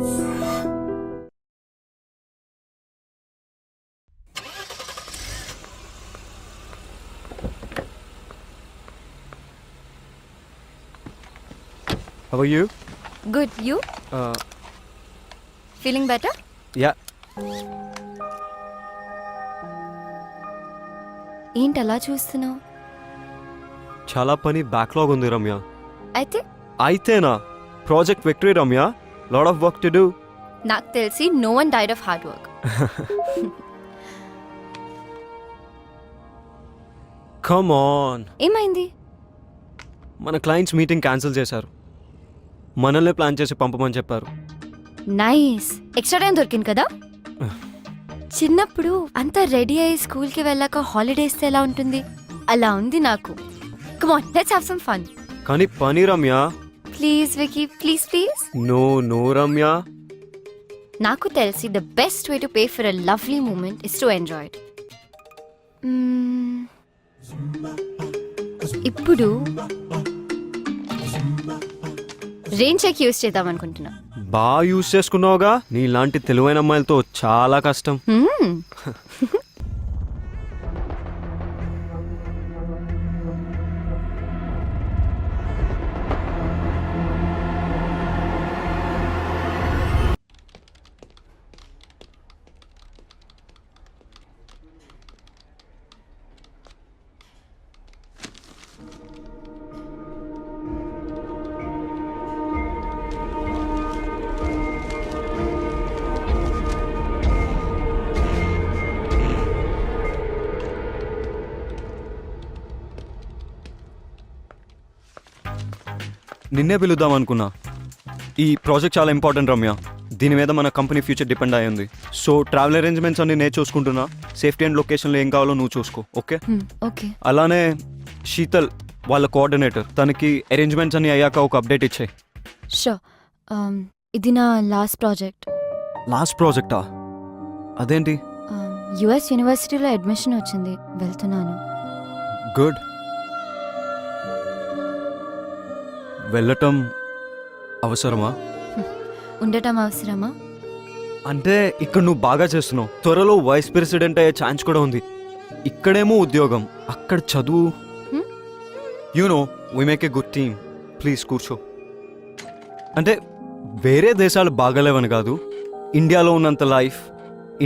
How are you? Good. You? Feeling better? Yeah. ఏంటి అలా చూస్తున్నావు? చాలా పని బ్యాక్లాగ్ ఉంది రమ్య. అయితేనా? Project victory Ramya. Lot of work to do. నాకు తెలిసి no one died of hard work. Come on. ఏమైంది? మన క్లయింట్స్ మీటింగ్ క్యాన్సిల్ చేశారు. మనల్ని ప్లాన్ చేసి పంపమని చెప్పారు. నైస్. ఎక్స్ట్రా టైం దొరికింది కదా? చిన్నప్పుడు అంతా రెడీ అయ్యి స్కూల్కి వెళ్ళాక హాలిడేస్ ఎలా ఉంటుంది అలా ఉంది నాకు. Come on, let's have some fun. కానీ పని Ramya. Please Vicky, please please. No Ramya. నాకు తెలిసి the best way to pay for a lovely moment is to enjoy it. ఇప్పుడు రెయిన్ చెక్ యూస్ చేద్దాం అనుకుంటున్నా. బాగా యూస్ చేసుకున్నావుగా. నీలాంటి తెలివైన అమ్మాయిలతో చాలా కష్టం. నిన్నే పిలుద్దాం అనుకున్నా. ఈ ప్రాజెక్ట్ చాలా ఇంపార్టెంట్ రమ్య. దీని మీద మన కంపెనీ ఫ్యూచర్ డిపెండ్ అయ్యి ఉంది. సో ట్రావెల్ అరేంజ్మెంట్స్ అన్ని నేను చూసుకుంటున్నా. సేఫ్టీ అండ్ లొకేషన్లో ఏం కావాలో నువ్వు చూసుకో. ఓకే? ఓకే. అలానే శీతల్ వాళ్ళ కోఆర్డినేటర్, తనకి అరేంజ్మెంట్స్ అన్ని అయ్యాక ఒక అప్డేట్ ఇచ్చాయి. షూర్. ఇది నా లాస్ట్ ప్రాజెక్ట్. లాస్ట్ ప్రాజెక్టా? అదేంటి? యుఎస్ యూనివర్సిటీలో అడ్మిషన్ వచ్చింది, వెళ్తున్నాను. గుడ్. వెళ్ళటం అవసరమా? ఉండటం అవసరమా? అంటే ఇక్కడ నువ్వు బాగా చేస్తున్నావు. త్వరలో వైస్ ప్రెసిడెంట్ అయ్యే ఛాన్స్ కూడా ఉంది. ఇక్కడేమో ఉద్యోగం, అక్కడ చదువు. No we make a good team. Please కూర్చో. అంటే వేరే దేశాలు బాగలేవని కాదు. ఇండియాలో ఉన్నంత లైఫ్,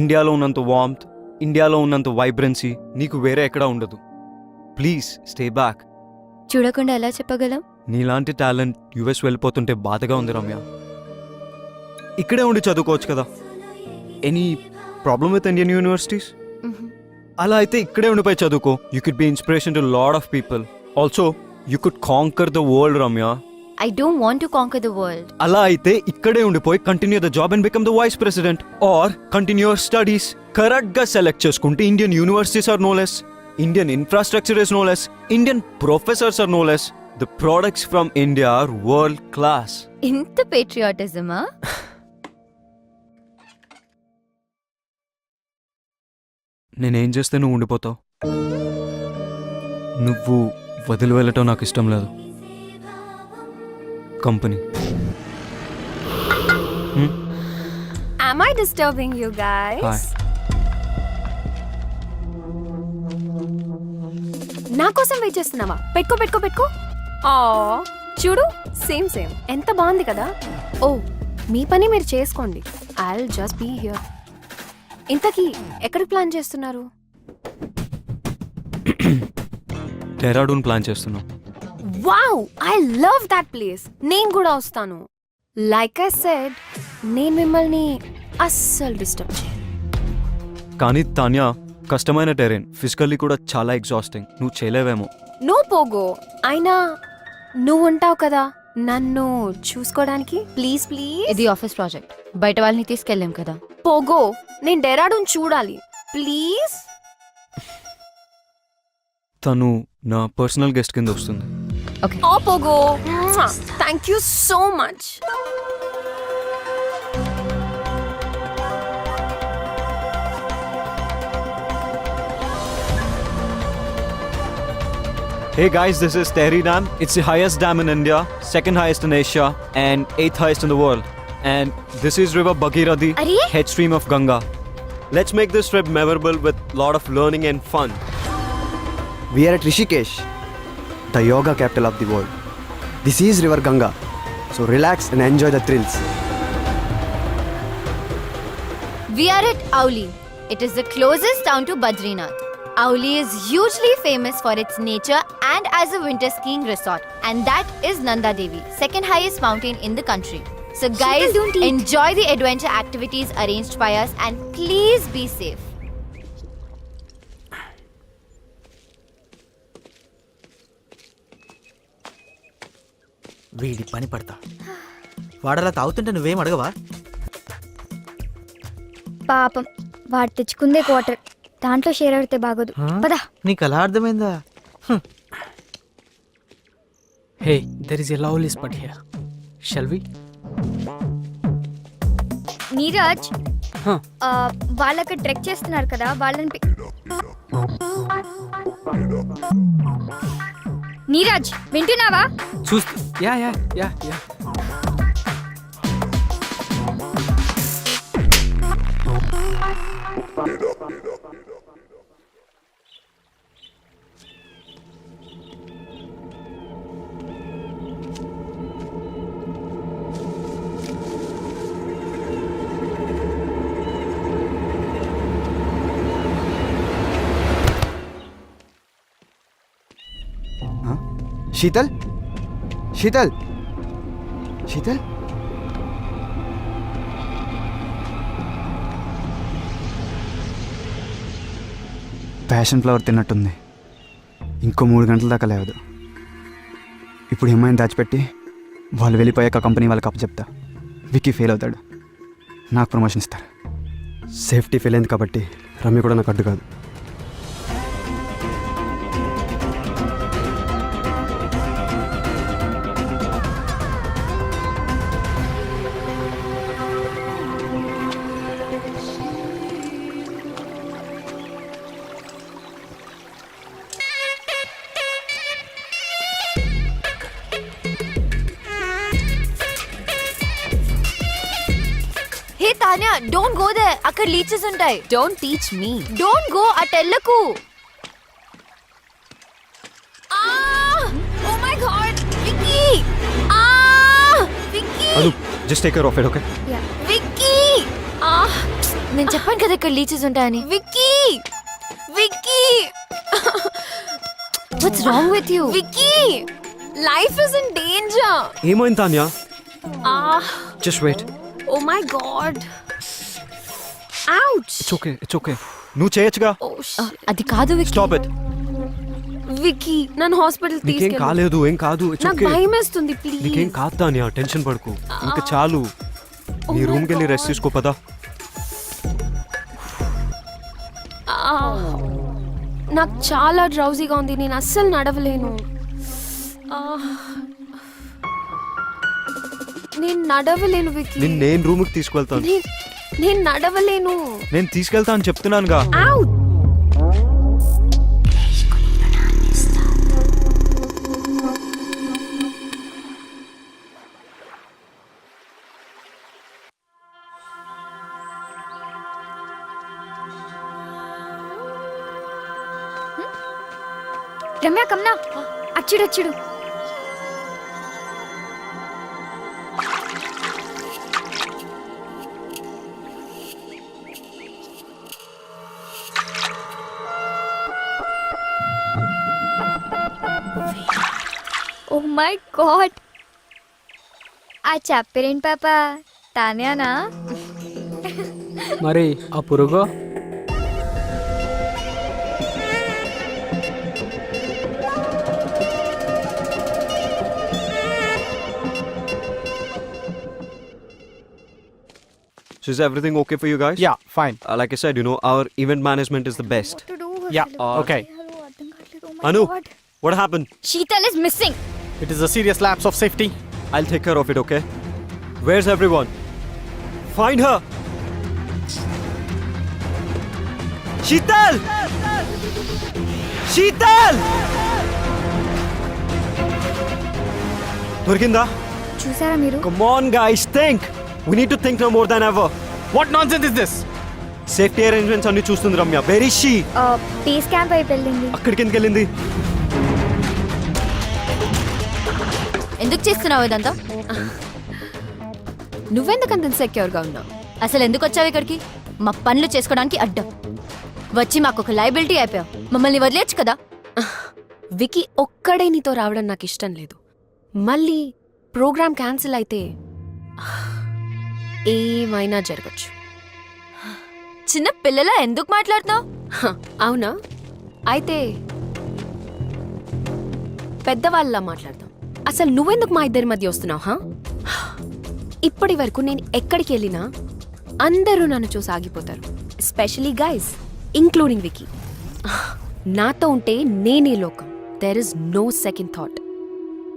ఇండియాలో ఉన్నంత వార్మ్త్, ఇండియాలో ఉన్నంత వైబ్రెన్సీ నీకు వేరే ఎక్కడా ఉండదు. Please stay back. చూడకుండా ఎలా చెప్పగలం? నీలాంటి టాలెంట్ యుఎస్ వెళ్ళిపోతుంటే బాధగా ఉంది రమ్య. ఇక్కడే ఉండి చదువుకోవచ్చు కదా. Any problem with Indian universities? అలా అయితే ఇక్కడే ఉండిపోయి చదువుకో. You could be inspiration to lot of people. Also you could conquer the world Ramya. I don't want to conquer the world. అలా అయితే ఇక్కడే ఉండిపోయి continue the job and become the vice president or continue your studies. Correct గా select చేసుకుంటే Indian universities are no less, Indian infrastructure is no less, Indian professors are no less. The products from India are world class. ఇంత పేట్రియాటిజమా? నేనేం చేస్తే నువ్వు ఉండిపోతావు? నువ్వు వదిలి వెళ్ళటం నాకు ఇష్టం లేదు. Company. Am I disturbing you guys? Hi. నా కోసం వెయిట్ చేస్తున్నావా? పెట్టుకో. చూడు, సేమ్ ఎంత బాగుంది కదా. ఓ, మీ పని మీరు చేసుకోండి. I'll just be here. ఇంతకీ ఎక్కడికి ప్లాన్ చేస్తున్నారు? డెహ్రాడూన్ ప్లాన్ చేస్తున్నాం. Wow, I love that place. నేను కూడా వస్తాను. Like I said, నేను మిమ్మల్ని అస్సలు డిస్టర్బ్ చేయను. కానీ తాన్యా, కష్టమైన టెరెన్, ఫిజికల్లీ కూడా చాలా ఎగ్జాస్టింగ్. నువ్వు చేయలేవేమో. నువ్వు పోగో. అయినా నువ్వు ఉంటావు కదా నన్ను చూసుకోవడానికి. ప్లీజ్. ఇది ఆఫీస్ ప్రాజెక్ట్, బయట వాళ్ళని తీసుకెళ్ళాం కదా. పోగో, నేను డెహ్రాడూన్ చూడాలి. ప్లీజ్. తను నా పర్సనల్ గెస్ట్ కింద వస్తుంది. ఓకే. ఓ Pogo, thank you so much. Hey guys, this is Tehri Dam. It's the highest dam in India, second highest in Asia, and 8th highest in the world. And this is River Bhagirathi, Arey? head stream of Ganga. Let's make this trip memorable with lot of learning and fun. We are at Rishikesh, the yoga capital of the world. This is River Ganga, so relax and enjoy the thrills. We are at Auli. It is the closest town to Badrinath. Auli is hugely famous for its nature and as a winter skiing resort. And that is Nanda Devi, second highest mountain in the country. So guys, don't eat. enjoy the adventure activities arranged by us and please be safe. వీడి పని పడతా వాడలా తాగుతుంటే నువ్వేం అడగవా? పాపం వాడు తెచ్చుకుందే quarter దాంట్లో share ఆడితే బాగోదు పదా నీకు అలా అర్థమైందా? Hey, there is a lovely spot here. Shall we? Neeraj Huh. వాళ్ళకి ట్రెక్ చేస్తున్నారు కదా వాళ్ళని నీరజ్ వింటున్నావా? చూస్తూ యా. Sheetal? Sheetal? Sheetal? Passion flower తిన్నట్టుంది. ఇంకో 3 గంటల దాకా లేవదు. ఇప్పుడు ఏమైనా దాచిపెట్టి వాళ్ళు వెళ్ళిపోయాక కంపెనీ వాళ్ళకి అప్పచెప్తా. విక్కీ ఫెయిల్ అవుతాడు, నాకు ప్రమోషన్ ఇస్తారు. సేఫ్టీ ఫెయిల్ అయింది కాబట్టి రమ్య కూడా నాకు అడ్డు కాదు. Hey Tanya, don't go there. అక్కడ లీచెస్ ఉంటాయి. Don't teach me. Don't go అటెల్లకు. Oh my god, Vicky! Vicky! Anu, just take care of it, okay? Vicky! నేను చెప్పాను కదా ఇక్కడ లీచెస్ ఉంటాయని. Vicky! What's wrong with you? Vicky! Life is in danger. ఏమైంది Tanya? Just wait. Oh my god. Ouch. It's okay. నువ్వు చేయొచ్చుగా. Oh shit. అది కాదు Vicky. Stop it. Vicky, నన్ను హాస్పిటల్ నీకేం తీసుకెళ్ళు. కాలేదు, ఏం కాదు. It's నాకు okay. భయమేస్తుంది ప్లీజ్. నీకేం కాదు తాన్యా, టెన్షన్ పడకు. ఇంకా చాలు. నీ my రూమ్కి వెళ్ళి God. రెస్ట్ తీసుకో పదా. నాకు చాలా డ్రౌజీగా ఉంది, నేను అస్సలు నడవలేను. నేను నడవలేను విక్కీ. నేను రూమ్కి తీసుకెళ్తాను. నేను నడవలేను. నేను తీసుకెళ్తా అని చెప్తున్నానుగా. Ouch. రమ్య కమ్నా అచ్చుడు ఓ మై గాడ్ ఆ చెప్పరేంటి పాప తానేనా? మరి ఆ పురుగు So is everything okay for you guys? Yeah, fine. Like I said, our event management is the best. Yeah, okay. Anu, what happened? Sheetal is missing. It is a serious lapse of safety. I'll take care of it, okay? Where's everyone? Find her! Sheetal! Sheetal! చూసారా మీరు? Come on, guys, think! We need to think no more than ever. What nonsense is this? Safety arrangements అన్ని చూస్తుంది Ramya. Very she. Peace camp వైపు వెళ్ళింది. అక్కడికి ఎందుకు వెళ్ళింది? ఎందుకు చేస్తున్నావు ఇదంతా? నువ్వెందుకు అంత సెక్యూర్గా ఉన్నావు? అసలు ఎందుకు వచ్చావు ఇక్కడికి? మా పనులు చేసుకోవడానికి అడ్డం వచ్చి మాకు ఒక లైబిలిటీ అయిపోయావు. మమ్మల్ని వదిలేచ్చు కదా. వికీ ఒక్కడే నీతో రావడం నాకు ఇష్టం లేదు. మళ్ళీ ప్రోగ్రామ్ క్యాన్సిల్ అయితే ఏమైనా జరగచ్చు. చిన్న పిల్లలా ఎందుకు మాట్లాడుతున్నావు? అవునా? అయితే పెద్దవాళ్ళలా మాట్లాడతాం. అసలు నువ్వెందుకు మా ఇద్దరి మధ్య వస్తున్నావు? ఇప్పటి వరకు నేను ఎక్కడికి వెళ్ళినా అందరూ నన్ను చూసి ఆగిపోతారు, ఎస్పెషలీ గైస్, ఇంక్లూడింగ్ వికీ. నాతో ఉంటే నేనే లోకం. There is no second thought.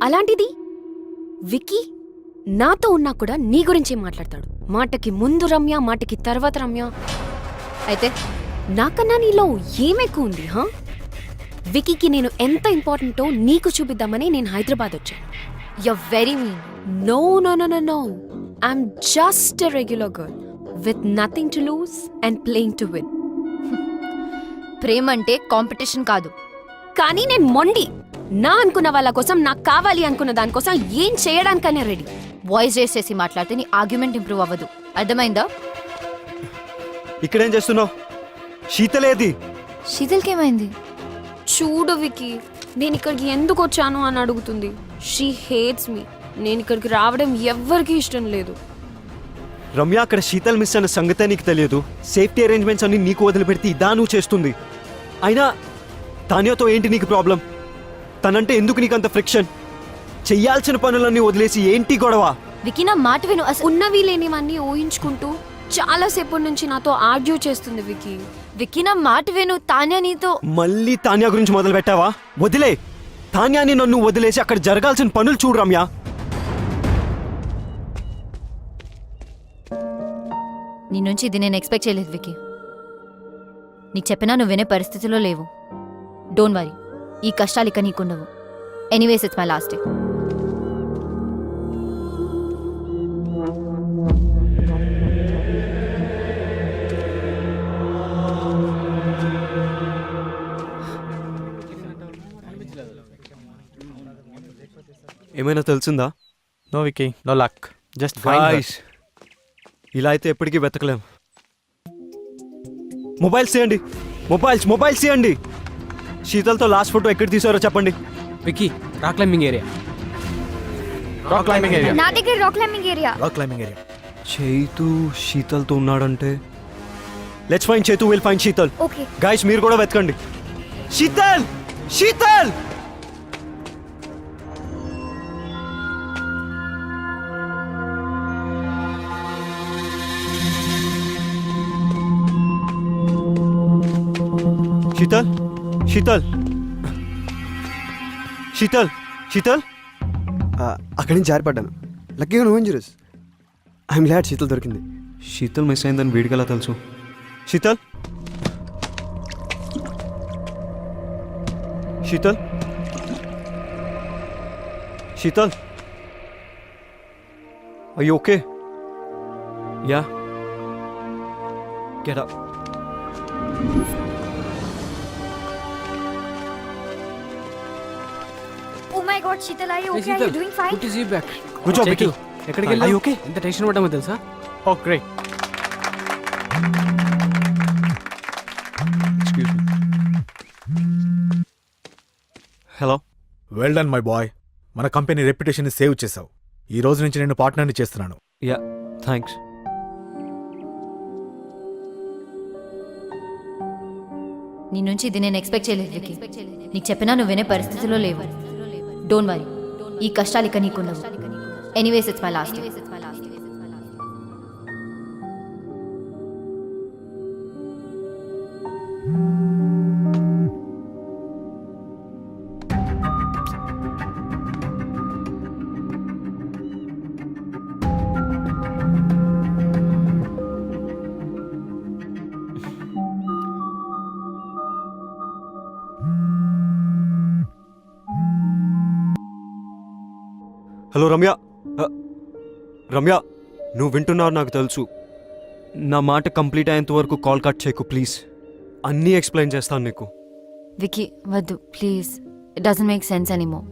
అలాంటిది వికీ నాతో ఉన్నా కూడా నీ గురించే మాట్లాడతాడు. మాటకి ముందు రమ్య, మాటకి తర్వాత రమ్య. అయితే నాకన్నా నీలో ఏమెక్కువ ఉంది? వికీకి నేను ఎంత ఇంపార్టెంటో నీకు చూపిద్దామని నేను హైదరాబాద్ వచ్చాను. You very mean. No no no no no, I'm just a regular girl with nothing to lose and playing to win. ప్రేమ అంటే కాంపిటీషన్ కాదు. కానీ నేను మొండి. నా అనుకున్న వాళ్ళ కోసం, నాకు కావాలి అనుకున్న దానికోసం ఏం చేయడానికైనా రెడీ. వాయిస్ రేస్ చేసి మాట్లాడితే నీ ఆర్గ్యుమెంట్ ఇంప్రూవ్ అవ్వదు. అర్థమైందా? ఇక్కడేం చేస్తున్నావు? శీతలేది? శీతల్కేమైంది? చూడు వికీ, నేను ఇక్కడికి ఎందుకు వచ్చాను అని అడుగుతుంది. She hates me. నేను ఇక్కడికి రావడం ఎవ్వరికీ ఇష్టం లేదు. రమ్య, అక్కడ శీతల్ మిస్ అన్న సంగతే నీకు తెలియదు. సేఫ్టీ అరేంజ్మెంట్స్ అన్ని నీకు వదిలిపెడితే ఇదా నువ్వు చేస్తుంది. అయినా తాన్యాతో ఏంటి నీకు ప్రాబ్లం? తనంటే ఎందుకు నీకు అంత ఫ్రిక్షన్? చెయ్యాల్సిన పనులన్నీ వదిలేసి ఏంటి గొడవ? వికీ నా మాట విను. ఉన్నవి లేనివన్నీ ఊహించుకుంటూ చాలాసేపటి నుంచి నాతో ఆర్గ్యూ చేస్తుంది వికీ. వికీ నా మాట విను. తాన్యా నీతో. మళ్ళీ తాన్యా గురించి మొదలు పెట్టావా? వదిలే. తాన్యాని నన్ను వదిలేసి అక్కడ జరగాల్సిన పనులు చూడు రమ్య. నీ నుంచి ఇది నేను ఎక్స్పెక్ట్ చేయలేదు వికీ. నీకు చెప్పినా నువ్వు వినే పరిస్థితిలో లేవు. డోంట్ వరీ, ఈ కష్టాలు ఇక నీకుండవు. Anyways it's my last day. ఏమైనా తెలిసిందా? No, Vicky. No luck. Just find her. Guys, ఇలా అయితే ఎప్పటికీ వెతకలేం. మొబైల్స్ చేయండి. మొబైల్స్ చేయండి. శీతల్తో లాస్ట్ ఫోటో ఎక్కడ తీసారో చెప్పండి. Vicky, rock climbing area. Rock climbing area. నా దగ్గర rock climbing area. Rock climbing area. Chaitu శీతల్తో ఉన్నాడంటే let's find Chaitu, will find Sheetal. Okay. Guys, మీరు కూడా వెతకండి. శీతల్! శీతల్! శీతల్! శీతల్! శీతల్! శీతల్! అక్కడి నుంచి జారిపడ్డాను. లక్కీగా నువ్వు ఇంజురీస్. ఐఎమ్ గ్లాడ్ శీతల్ దొరికింది. శీతల్ మిస్ అయిందని వీడికెలా తెలుసు? Sheetal! Sheetal! Sheetal! Are you okay? Yeah. Get up. Oh my God, Sheetal, are you okay? Are you doing fine? Good to see you back. Good job, Chetu, Vicky. ఎక్కడికి Are you వెళ్ళావు? okay? ఎంత tension పడ్డామో తెలుసా? Oh, great. Excuse me. Hello. Well done my boy. మన company reputation save చేసావు. ఈ రోజు నుంచి నేను పార్ట్నర్ని చేస్తున్నాను. Yeah, thanks. నీ నుంచి ఇది నేను ఎక్స్పెక్ట్ చేయలేదు వికీ. నీకు చెప్పినా నువ్వు వినే పరిస్థితిలో లేవు. డోంట్ వరీ, ఈ కష్టాలు ఇక నీకుండవు. Anyways it's my last day. Hello Ramya. Ramya, నువ్వు వింటున్నావు నాకు తెలుసు. నా మాట కంప్లీట్ అయ్యేంత వరకు కాల్ కట్ చేయకు ప్లీజ్. అన్నీ ఎక్స్ప్లెయిన్ చేస్తాను నీకు. వికీ వద్దు please, it doesn't make sense anymore.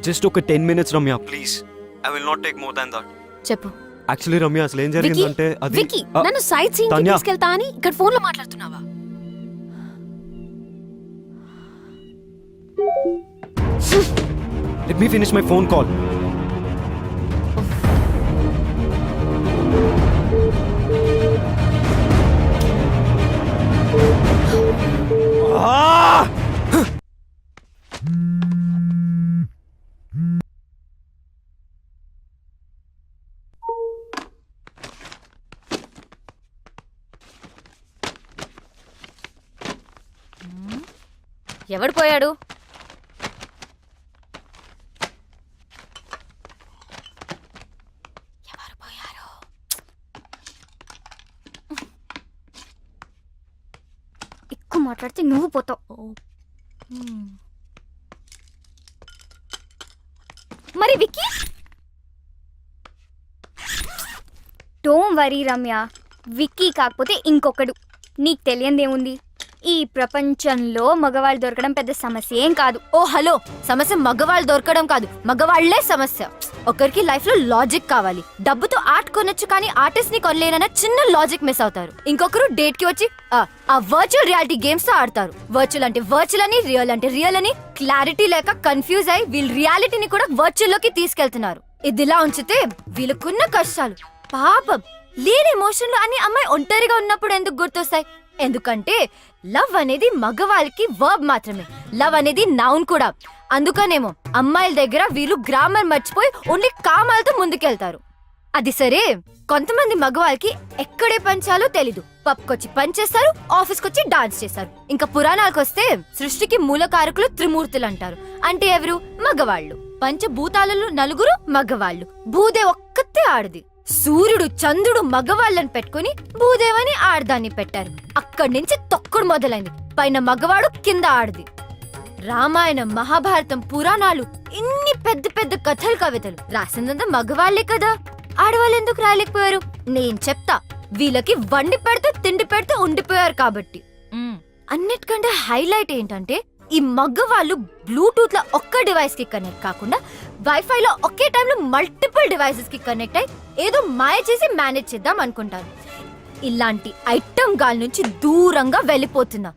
Just ఒక 10 minutes Ramya please. I will not take more than that. చెప్పు. యాక్చువల్లీ రమ్య అసలు ఏం వికీ జరిగిందంటే అది వికీ నన్ను సైట్ సీయింగ్ తన్యా. తీసుకెళ్తా అని ఇక్కడ ఫోన్ లో మాట్లాడుతున్నావా? Let me finish my phone call. ఎవడు పోయాడు? ఎవరు పోయారు? ఎక్కువ మాట్లాడితే నువ్వు పోతావు. మరి వికీ? డోంట్ వరీ రమ్య, విక్కీ కాకపోతే ఇంకొకడు. నీకు తెలియందేముంది, ఈ ప్రపంచంలో మగవాళ్ళు దొరకడం పెద్ద సమస్య ఏం కాదు. ఓ హలో, సమస్య మగవాళ్ళు దొరకడం కాదు, మగవాళ్లే సమస్య. ఒకరికి లైఫ్ లో లాజిక్ కావాలి. డబ్బుతో ఆర్ట్ కొనొచ్చు కానీ ఆర్టిస్ట్ ని కొనలేనన్న చిన్న లాజిక్ మిస్ అవుతారు. ఇంకొకరు డేట్ కి వచ్చి ఆ వర్చువల్ రియాలిటీ గేమ్స్ తో ఆడతారు. వర్చువల్ అంటే వర్చువల్ అని, రియల్ అంటే రియల్ అని క్లారిటీ లేక కన్ఫ్యూజ్ అయి వీళ్ళు రియాలిటీని కూడా వర్చువల్ లోకి తీసుకెళ్తున్నారు. ఇదిలా ఉంచితే వీళ్ళకున్న కష్టాలు పాపం లేని ఎమోషన్లు అన్ని అమ్మాయి ఒంటరిగా ఉన్నప్పుడు ఎందుకు గుర్తొస్తాయి? ఎందుకంటే లవ్ అనేది మగవాళ్ళకి వర్బ్ మాత్రమే, లవ్ అనేది నౌన్ కూడా. అందుకనేమో అమ్మాయిల దగ్గర వీళ్ళు గ్రామర్ మర్చిపోయి ఓన్లీ కామాలతో ముందుకెళ్తారు. అది సరే, కొంతమంది మగవాళ్ళకి ఎక్కడే పంచాలో తెలీదు. పబ్కొచ్చి పంచేస్తారు, ఆఫీస్ కొచ్చి డాన్స్ చేస్తారు. ఇంకా పురాణాలకొస్తే సృష్టికి మూలకారకులు త్రిమూర్తులు అంటారు. అంటే ఎవరు? మగవాళ్ళు. పంచభూతాలలో నలుగురు మగవాళ్ళు, భూదే ఒక్కతే ఆడది. సూర్యుడు చంద్రుడు మగవాళ్ళని పెట్టుకుని భూదేవని ఆడదాన్ని పెట్టారు. అక్కడి నుంచి తొక్కుడు మొదలైంది. పైన మగవాడు, కింద ఆడది. రామాయణం, మహాభారతం, పురాణాలు, ఇన్ని పెద్ద పెద్ద కథలు కవితలు రాసిందంతా మగవాళ్లే కదా. ఆడవాళ్ళు ఎందుకు రాయలేకపోయారు? నేను చెప్తా. వీళ్ళకి వండి పెడితే తిండి పెడితే ఉండిపోయారు కాబట్టి. అన్నిటికంటే హైలైట్ ఏంటంటే ఈ మగవాళ్ళు బ్లూటూత్ లో ఒక్క డివైస్ కి కనెక్ట్ కాకుండా వైఫై లో ఒకే టైంలో మల్టిపుల్ డివైసెస్ కి కనెక్ట్ అయి ఏదో మాయ చేసి మేనేజ్ చేద్దాం అనుకుంటారు. ఇలాంటి ఐటమ్ గాల్ నుంచి దూరంగా వెళ్ళిపోతున్నా.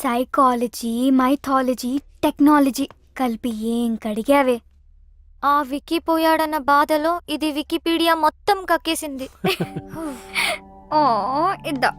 సైకాలజీ, మైథాలజీ, టెక్నాలజీ కలిపి ఏం కడిగావే. ఆ వికీ పోయాడన్న బాధలో ఇది వికీపీడియా మొత్తం కక్కేసింది. ఓ ఇద్దా